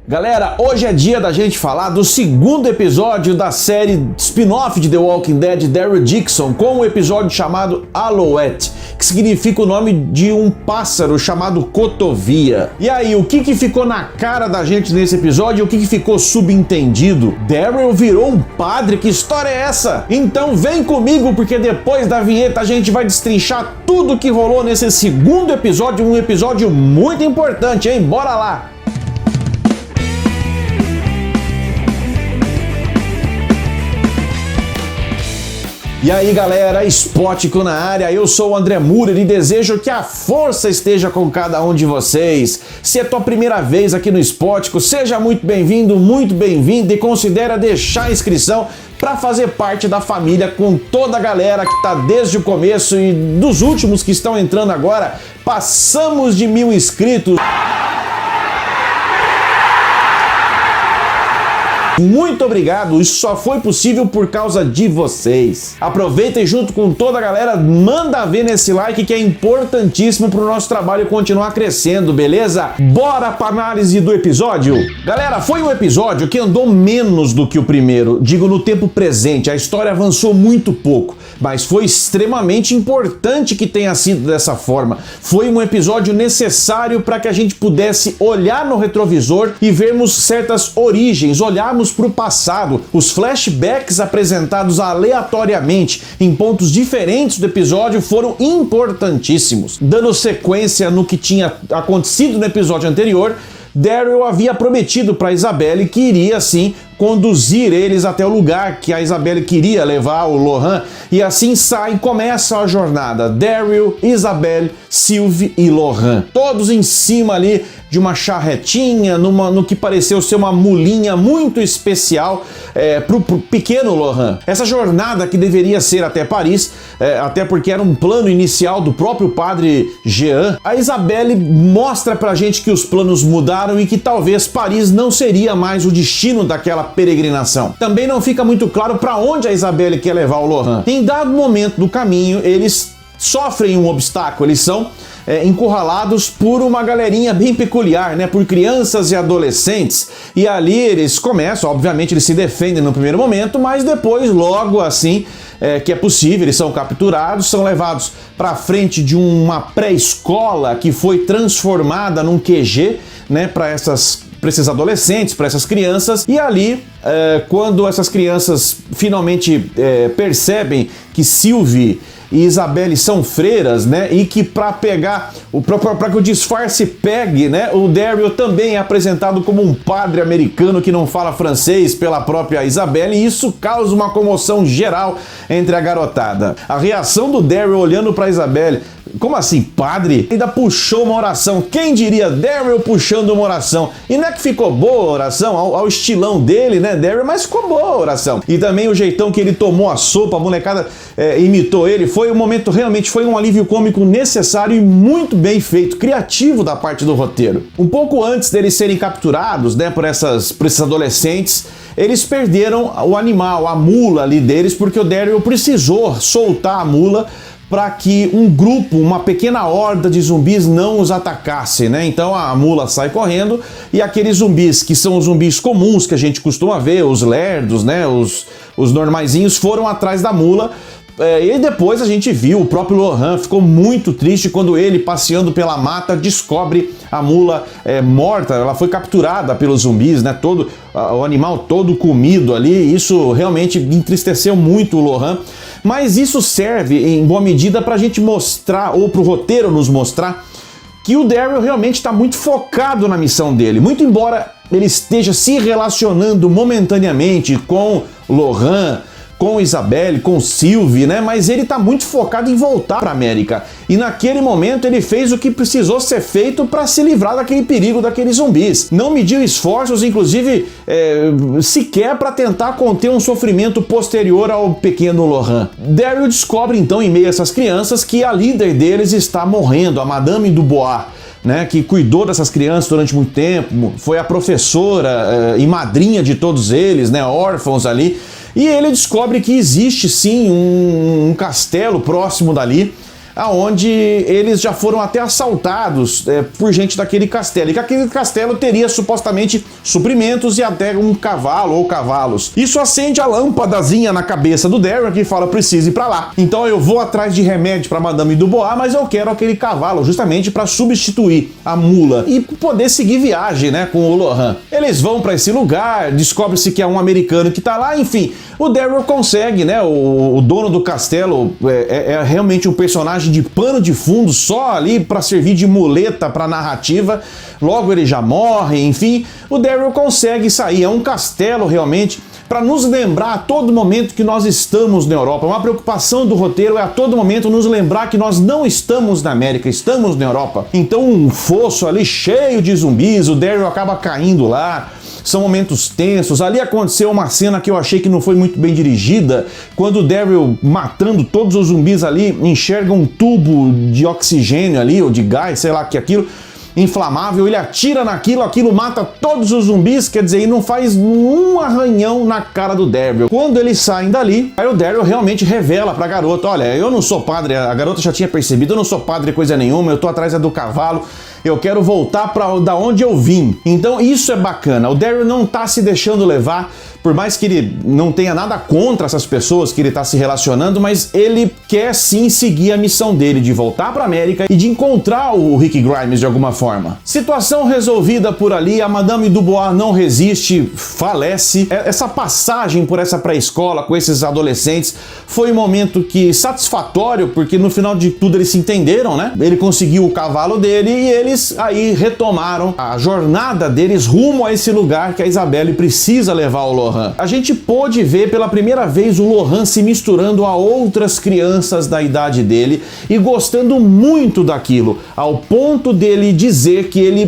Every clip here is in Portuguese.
Galera, hoje é dia da gente falar do segundo episódio da série spin-off de The Walking Dead, Daryl Dixon, com um episódio chamado Alouette, que significa o nome de um pássaro chamado cotovia. E aí, o que ficou na cara da gente nesse episódio e o que ficou subentendido? Daryl virou um padre? Que história é essa? Então vem comigo, porque depois da vinheta a gente vai destrinchar tudo que rolou nesse segundo episódio, um episódio muito importante, hein? Bora lá! E aí galera, Spótico na área, eu sou o André Murer e desejo que a força esteja com cada um de vocês. Se é tua primeira vez aqui no Spótico, seja muito bem-vindo, muito bem-vinda e considera deixar a inscrição para fazer parte da família com toda a galera que tá desde o começo e dos últimos que estão entrando agora. Passamos de 1000 inscritos. Muito obrigado, isso só foi possível por causa de vocês. Aproveita e junto com toda a galera, manda ver nesse like que é importantíssimo pro nosso trabalho continuar crescendo, beleza? Bora pra análise do episódio? Galera, foi um episódio que andou menos do que o primeiro, digo no tempo presente, a história avançou muito pouco, mas foi extremamente importante que tenha sido dessa forma. Foi um episódio necessário para que a gente pudesse olhar no retrovisor e vermos certas origens, olharmos para o passado. Os flashbacks apresentados aleatoriamente em pontos diferentes do episódio foram importantíssimos. Dando sequência no que tinha acontecido no episódio anterior, Daryl havia prometido para Isabelle que iria sim conduzir eles até o lugar que a Isabelle queria levar o Lohan, e assim sai e começa a jornada. Daryl, Isabelle, Sylvie e Lohan, todos em cima ali de uma charretinha, no que pareceu ser uma mulinha muito especial pro pequeno Lohan. Essa jornada que deveria ser até Paris, até porque era um plano inicial do próprio padre Jean, a Isabelle mostra pra gente que os planos mudaram e que talvez Paris não seria mais o destino daquela peregrinação. Também não fica muito claro para onde a Isabelle quer levar o Lohan. Em dado momento do caminho, eles sofrem um obstáculo, eles são encurralados por uma galerinha bem peculiar, né? Por crianças e adolescentes, e ali eles começam, obviamente eles se defendem no primeiro momento, mas depois, logo assim que é possível, eles são capturados, são levados para frente de uma pré-escola que foi transformada num QG, né? Para esses adolescentes, para essas crianças, e ali, quando essas crianças finalmente percebem que Sylvie e Isabelle são freiras, né, e que para que o disfarce pegue, né, o Daryl também é apresentado como um padre americano que não fala francês pela própria Isabelle, e isso causa uma comoção geral entre a garotada. A reação do Daryl olhando para Isabelle: como assim, padre? Ainda puxou uma oração. Quem diria Daryl puxando uma oração? E não é que ficou boa a oração, ao estilão dele, né, Daryl, mas ficou boa a oração. E também o jeitão que ele tomou a sopa, a molecada imitou ele, foi um momento, realmente foi um alívio cômico necessário e muito bem feito, criativo da parte do roteiro. Um pouco antes deles serem capturados, né, por esses adolescentes, eles perderam o animal, a mula ali deles, porque o Daryl precisou soltar a mula para que um grupo, uma pequena horda de zumbis não os atacasse, né? Então a mula sai correndo e aqueles zumbis, que são os zumbis comuns que a gente costuma ver, os lerdos, né? Os normaizinhos, foram atrás da mula. E depois a gente viu, o próprio Lohan ficou muito triste quando ele, passeando pela mata, descobre a mula morta. Ela foi capturada pelos zumbis, né? O animal todo comido ali. Isso realmente entristeceu muito o Lohan. Mas isso serve em boa medida para a gente mostrar, ou para o roteiro nos mostrar, que o Daryl realmente está muito focado na missão dele. Muito embora ele esteja se relacionando momentaneamente com Lohan, com Isabelle, com Sylvie, né? Mas ele tá muito focado em voltar para a América. E naquele momento ele fez o que precisou ser feito para se livrar daquele perigo, daqueles zumbis. Não mediu esforços, inclusive, sequer para tentar conter um sofrimento posterior ao pequeno Lohan. Daryl descobre então, em meio a essas crianças, que a líder deles está morrendo, a Madame Dubois, né, que cuidou dessas crianças durante muito tempo, foi a professora e madrinha de todos eles, né, órfãos ali. E ele descobre que existe sim um castelo próximo dali, aonde eles já foram até assaltados por gente daquele castelo, e que aquele castelo teria supostamente suprimentos e até um cavalo ou cavalos. Isso acende a lâmpadazinha na cabeça do Daryl, que fala: preciso ir pra lá. Então eu vou atrás de remédio pra Madame Dubois, mas eu quero aquele cavalo justamente para substituir a mula e poder seguir viagem, né, com o Lohan. Eles vão para esse lugar, descobre-se que é um americano que tá lá, enfim. O Daryl consegue, né, o dono do castelo é realmente um personagem de pano de fundo, só ali para servir de muleta para narrativa. Logo ele já morre, enfim. O Daryl consegue sair, é um castelo realmente para nos lembrar a todo momento que nós estamos na Europa. Uma preocupação do roteiro é a todo momento nos lembrar que nós não estamos na América, estamos na Europa. Então um fosso ali cheio de zumbis, o Daryl acaba caindo lá. São momentos tensos. Ali aconteceu uma cena que eu achei que não foi muito bem dirigida, quando o Daryl, matando todos os zumbis ali, enxerga um tubo de oxigênio ali, ou de gás, sei lá que é aquilo, inflamável, ele atira naquilo, aquilo mata todos os zumbis, quer dizer, e não faz um arranhão na cara do Daryl. Quando eles saem dali, aí o Daryl realmente revela pra garota: olha, eu não sou padre, a garota já tinha percebido, eu não sou padre coisa nenhuma, eu tô atrás do cavalo, eu quero voltar pra da onde eu vim. Então isso é bacana, o Daryl não tá se deixando levar, por mais que ele não tenha nada contra essas pessoas que ele tá se relacionando, mas ele quer sim seguir a missão dele de voltar pra América e de encontrar o Rick Grimes de alguma forma. Situação resolvida por ali, a Madame Dubois não resiste, falece. Essa passagem por essa pré-escola com esses adolescentes foi um momento que satisfatório, porque no final de tudo eles se entenderam, né? Ele conseguiu o cavalo dele e eles aí retomaram a jornada deles rumo a esse lugar que a Isabelle precisa levar o Lohan. A gente pôde ver pela primeira vez o Lohan se misturando a outras crianças da idade dele e gostando muito daquilo, ao ponto dele dizer que ele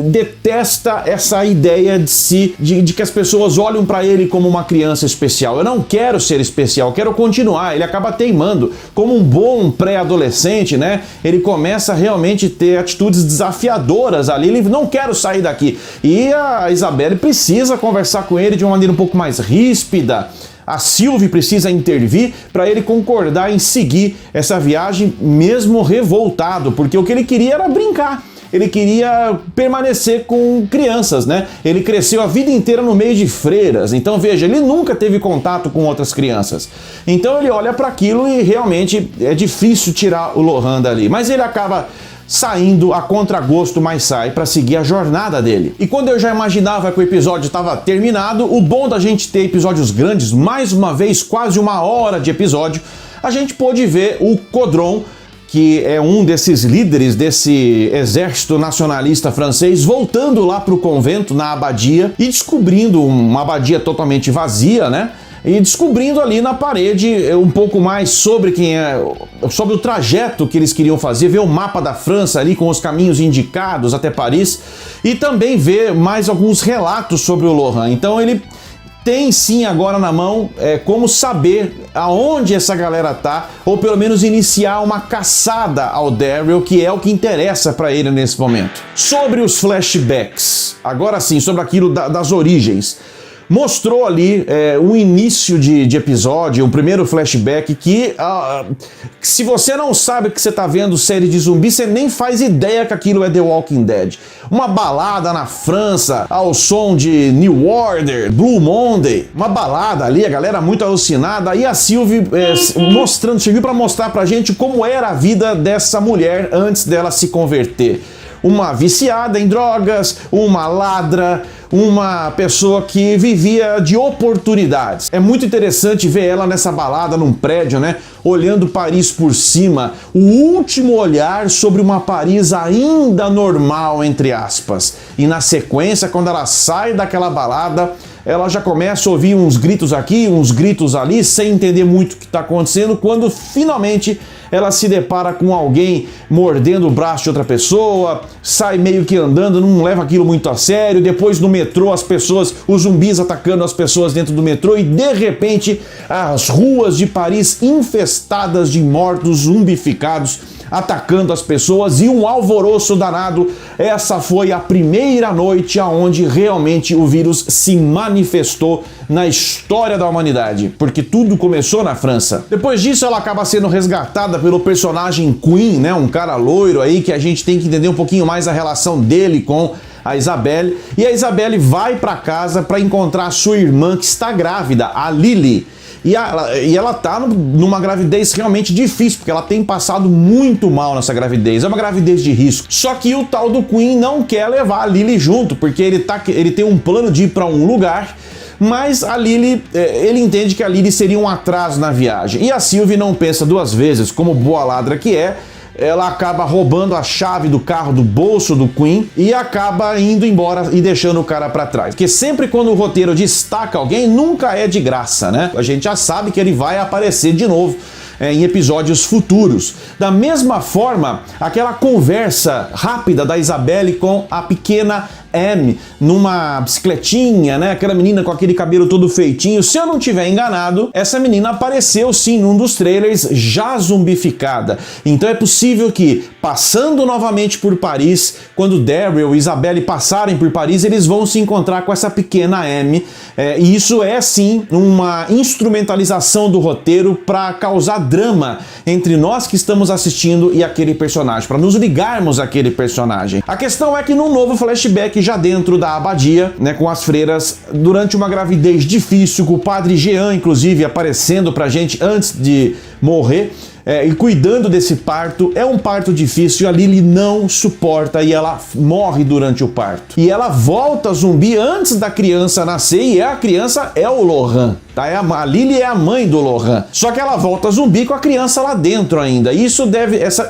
detesta essa ideia de que as pessoas olham para ele como uma criança especial. Eu não quero ser especial, eu quero continuar. Ele acaba teimando como um bom pré-adolescente, né? Ele começa a realmente ter atitudes desafiadoras ali, ele não quer sair daqui. E a Isabelle precisa conversar com ele de uma maneira um pouco mais ríspida. A Sylvie precisa intervir para ele concordar em seguir essa viagem mesmo revoltado, porque o que ele queria era brincar. Ele queria permanecer com crianças, né? Ele cresceu a vida inteira no meio de freiras, então veja, ele nunca teve contato com outras crianças. Então ele olha para aquilo e realmente é difícil tirar o Lohan dali, mas ele acaba saindo a contragosto, mas sai para seguir a jornada dele. E quando eu já imaginava que o episódio estava terminado, o bom da gente ter episódios grandes, mais uma vez quase 1 hora de episódio, a gente pôde ver o Caudron, que é um desses líderes desse exército nacionalista francês, voltando lá para o convento, na abadia, e descobrindo uma abadia totalmente vazia, né? E descobrindo ali na parede um pouco mais sobre sobre o trajeto que eles queriam fazer, ver o mapa da França ali com os caminhos indicados até Paris, e também ver mais alguns relatos sobre o Lohan. Então ele tem sim agora na mão como saber aonde essa galera tá, ou pelo menos iniciar uma caçada ao Daryl, que é o que interessa para ele nesse momento. Sobre os flashbacks, agora sim, sobre aquilo das origens. Mostrou ali um início de episódio, um primeiro flashback que se você não sabe que você tá vendo série de zumbi, você nem faz ideia que aquilo é The Walking Dead. Uma balada na França, ao som de New Order, Blue Monday, uma balada ali, a galera muito alucinada, e a Sylvie serviu para mostrar pra gente como era a vida dessa mulher antes dela se converter. Uma viciada em drogas, uma ladra, uma pessoa que vivia de oportunidades. É muito interessante ver ela nessa balada num prédio, né? Olhando Paris por cima, o último olhar sobre uma Paris ainda normal, entre aspas. E na sequência, quando ela sai daquela balada, ela já começa a ouvir uns gritos aqui, uns gritos ali, sem entender muito o que está acontecendo, quando finalmente ela se depara com alguém mordendo o braço de outra pessoa, sai meio que andando, não leva aquilo muito a sério. Depois no metrô, os zumbis atacando as pessoas dentro do metrô, e de repente as ruas de Paris infestadas de mortos zumbificados, atacando as pessoas e um alvoroço danado. Essa foi a primeira noite onde realmente o vírus se manifestou na história da humanidade, porque tudo começou na França. Depois disso, ela acaba sendo resgatada pelo personagem Queen, né? Um cara loiro aí que a gente tem que entender um pouquinho mais a relação dele com a Isabelle. E a Isabelle vai para casa para encontrar a sua irmã que está grávida, a Lily. E ela tá numa gravidez realmente difícil, porque ela tem passado muito mal nessa gravidez. É uma gravidez de risco. Só que o tal do Queen não quer levar a Lily junto, porque ele tem um plano de ir para um lugar, mas a Lily, ele entende que a Lily seria um atraso na viagem. E a Sylvie não pensa duas vezes, como boa ladra que é, ela acaba roubando a chave do carro do bolso do Queen e acaba indo embora e deixando o cara pra trás. Porque sempre quando o roteiro destaca alguém, nunca é de graça, né? A gente já sabe que ele vai aparecer de novo em episódios futuros. Da mesma forma, aquela conversa rápida da Isabelle com a pequena Amy numa bicicletinha, né? Aquela menina com aquele cabelo todo feitinho. Se eu não tiver enganado, essa menina apareceu sim num dos trailers já zumbificada. Então é possível que, passando novamente por Paris, quando Daryl e Isabelle passarem por Paris, eles vão se encontrar com essa pequena Amy. E isso é sim uma instrumentalização do roteiro para causar drama entre nós que estamos assistindo e aquele personagem, para nos ligarmos àquele personagem. A questão é que num novo flashback já dentro da abadia, né, com as freiras, durante uma gravidez difícil, com o padre Jean, inclusive, aparecendo pra gente antes de morrer, e cuidando desse parto. É um parto difícil, a Lily não suporta e ela morre durante o parto. E ela volta zumbi antes da criança nascer, e a criança é o Lohan, tá? A Lily é a mãe do Lohan. Só que ela volta zumbi com a criança lá dentro ainda. Isso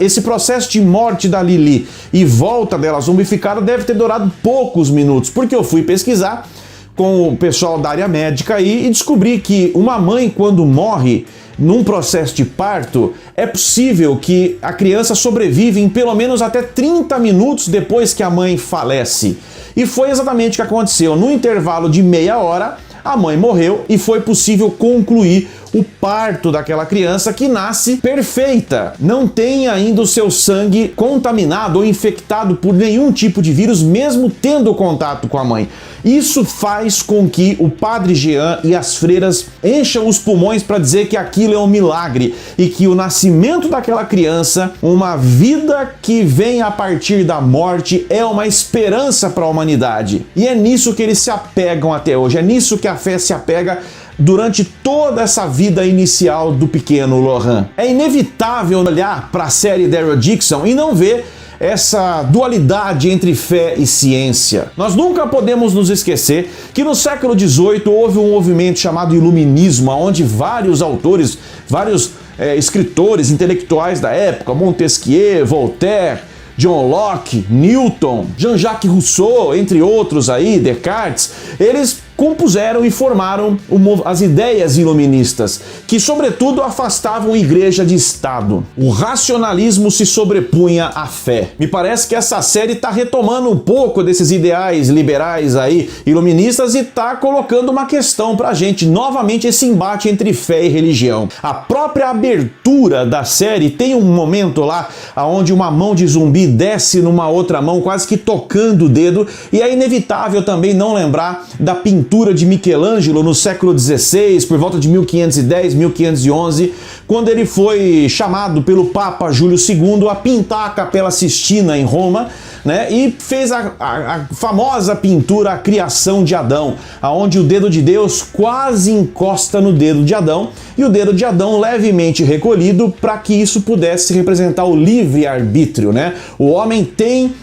esse processo de morte da Lily e volta dela zumbificada deve ter durado poucos minutos, porque eu fui pesquisar com o pessoal da área médica aí e descobri que uma mãe, quando morre num processo de parto, é possível que a criança sobrevive em pelo menos até 30 minutos depois que a mãe falece. E foi exatamente o que aconteceu. No intervalo de meia hora, a mãe morreu e foi possível concluir o parto daquela criança, que nasce perfeita. Não tem ainda o seu sangue contaminado ou infectado por nenhum tipo de vírus, mesmo tendo contato com a mãe. Isso faz com que o padre Jean e as freiras encham os pulmões para dizer que aquilo é um milagre e que o nascimento daquela criança, uma vida que vem a partir da morte, é uma esperança para a humanidade. E é nisso que eles se apegam até hoje, é nisso que a fé se apega durante toda essa vida inicial do pequeno Lohan. É inevitável olhar para a série Daryl Dixon e não ver essa dualidade entre fé e ciência. Nós nunca podemos nos esquecer que no século XVIII houve um movimento chamado Iluminismo, onde vários autores, vários escritores intelectuais da época, Montesquieu, Voltaire, John Locke, Newton, Jean-Jacques Rousseau, entre outros aí, Descartes, eles compuseram e formaram as ideias iluministas, que sobretudo afastavam a igreja de Estado. O racionalismo se sobrepunha à fé. Me parece que essa série está retomando um pouco desses ideais liberais aí, iluministas, e está colocando uma questão pra gente, novamente esse embate entre fé e religião. A própria abertura da série tem um momento lá onde uma mão de zumbi desce numa outra mão, quase que tocando o dedo, e é inevitável também não lembrar da pintura de Michelangelo no século XVI, por volta de 1510, 1511, quando ele foi chamado pelo Papa Júlio II a pintar a Capela Sistina em Roma, né, e fez a famosa pintura A Criação de Adão, aonde o dedo de Deus quase encosta no dedo de Adão, e o dedo de Adão levemente recolhido para que isso pudesse representar o livre-arbítrio, né? O homem tem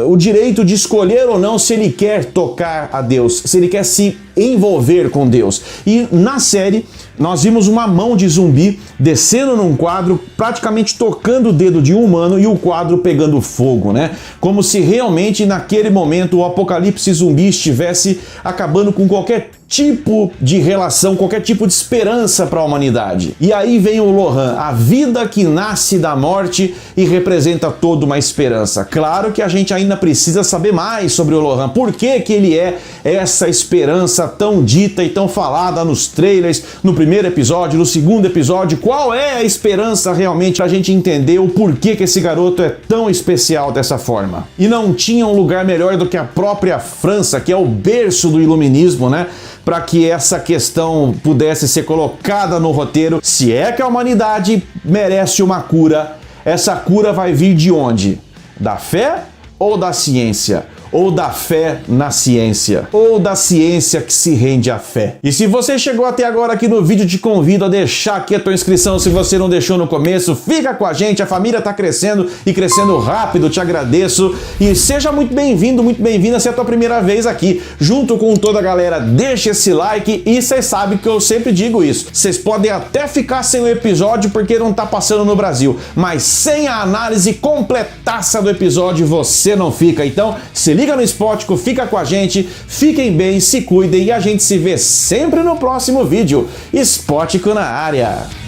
o direito de escolher ou não se ele quer tocar a Deus, se ele quer se envolver com Deus. E na série nós vimos uma mão de zumbi descendo num quadro, praticamente tocando o dedo de um humano, e o quadro pegando fogo, né? Como se realmente naquele momento o apocalipse zumbi estivesse acabando com qualquer tipo de relação, qualquer tipo de esperança para a humanidade. E aí vem o Lohan, a vida que nasce da morte e representa toda uma esperança. Claro que a gente ainda precisa saber mais sobre o Lohan, por que que ele é essa esperança tão dita e tão falada nos trailers, no primeiro episódio, no segundo episódio. Qual é a esperança realmente pra gente entender o porquê que esse garoto é tão especial dessa forma? E não tinha um lugar melhor do que a própria França, que é o berço do iluminismo, né? Para que essa questão pudesse ser colocada no roteiro. Se é que a humanidade merece uma cura, essa cura vai vir de onde? Da fé ou da ciência? Ou da fé na ciência? Ou da ciência que se rende à fé? E se você chegou até agora aqui no vídeo, te convido a deixar aqui a tua inscrição se você não deixou no começo. Fica com a gente, a família tá crescendo e crescendo rápido, te agradeço. E seja muito bem-vindo, muito bem-vinda se é a tua primeira vez aqui. Junto com toda a galera, deixa esse like e vocês sabem que eu sempre digo isso. Vocês podem até ficar sem o episódio porque não tá passando no Brasil, mas sem a análise completaça do episódio você não fica. Então, se liga no Spótico, fica com a gente, fiquem bem, se cuidem e a gente se vê sempre no próximo vídeo. Spótico na área!